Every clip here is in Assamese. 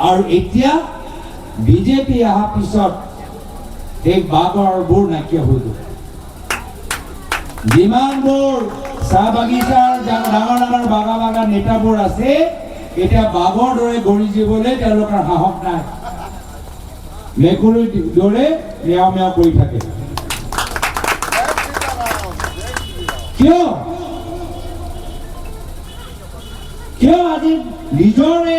আৰু এতিয়া বিজেপি অহাৰ পিছত এই বাগৰবোৰ নাইকিয়া হৈ গ'ল। যিমানবোৰ চাহ বাগিচাৰ ডাঙৰ ডাঙৰ বাগা নেতাবোৰ আছে এতিয়া বাঘৰ দৰে গৰিজিবলৈ তেওঁলোকৰ সাহস নাই। মেকুৰীৰ দৰে মেও মেও কৰি থাকে। কিয় আজি নিজৰে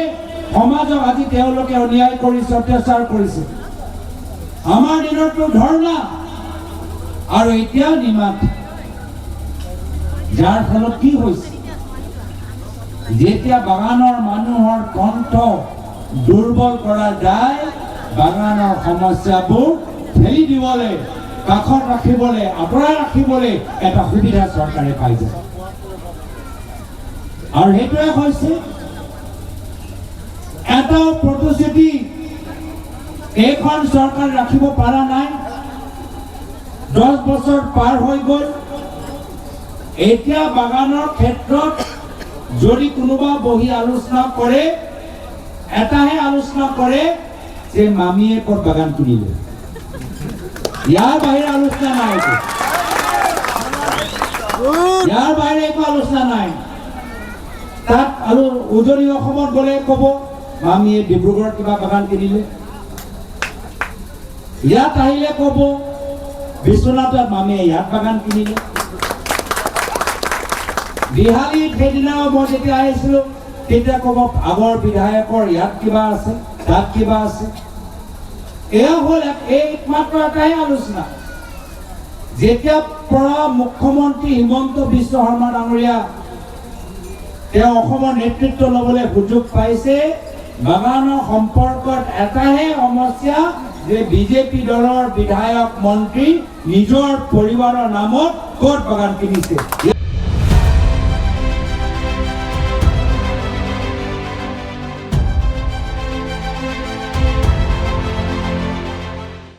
সমাজক আজি তেওঁলোকে অন্যায় কৰিছে, অত্যাচাৰ কৰিছে। আমাৰ দিনতো ধৰ্ণা আৰু এতিয়া নিমাত, যাৰ ফলত কি হৈছে যেতিয়া বাগানৰ মানুহৰ কণ্ঠ দুৰ্বল কৰা যায়, বাগানৰ সমস্যাবোৰ ঠেলি দিবলৈ, কাষত ৰাখিবলৈ, আঁতৰাই ৰাখিবলৈ এটা সুবিধা চৰকাৰে পাই যায়। আৰু সেইটোৱে হৈছে এটা প্ৰতিশ্ৰুতি এইখন চৰকাৰ ৰাখিব পৰা নাই। 10 বছৰ পাৰ হৈ গ'ল। এতিয়া বাগানৰ ক্ষেত্ৰত যদি কোনোবা বহি আলোচনা কৰে, এটাহে আলোচনা কৰে যে মামীয়ে ক'ত বাগান কিনিলে। ইয়াৰ বাহিৰে আলোচনা নাই, ইয়াৰ বাহিৰে একো আলোচনা নাই। তাত আৰু উজনি অসমত গ'লে ক'ব মামীয়ে ডিব্ৰুগড়ত কিবা বাগান কিনিলে। ইয়াত আহিলে ক'ব বিশ্বনাথত মামীয়ে ইয়াত বাগান কিনিলে। বিহালীত সেইদিনা মই যেতিয়া আহিছিলো তেতিয়া ক'ব আগৰ বিধায়কৰ ইয়াত কিবা আছে, তাত কিবা আছে। এয়া হ'ল একমাত্ৰ এটাই আলোচনা। যেতিয়া পৰা মুখ্যমন্ত্ৰী হিমন্ত বিশ্ব শৰ্মা ডাঙৰীয়া তেওঁ অসমৰ নেতৃত্ব ল'বলৈ সুযোগ পাইছে, বাগানৰ সম্পৰ্কত এটাহে সমস্যা যে বিজেপি দলৰ বিধায়ক মন্ত্ৰী নিজৰ পৰিবাৰৰ নামত ক'ত বাগান কিনিছে।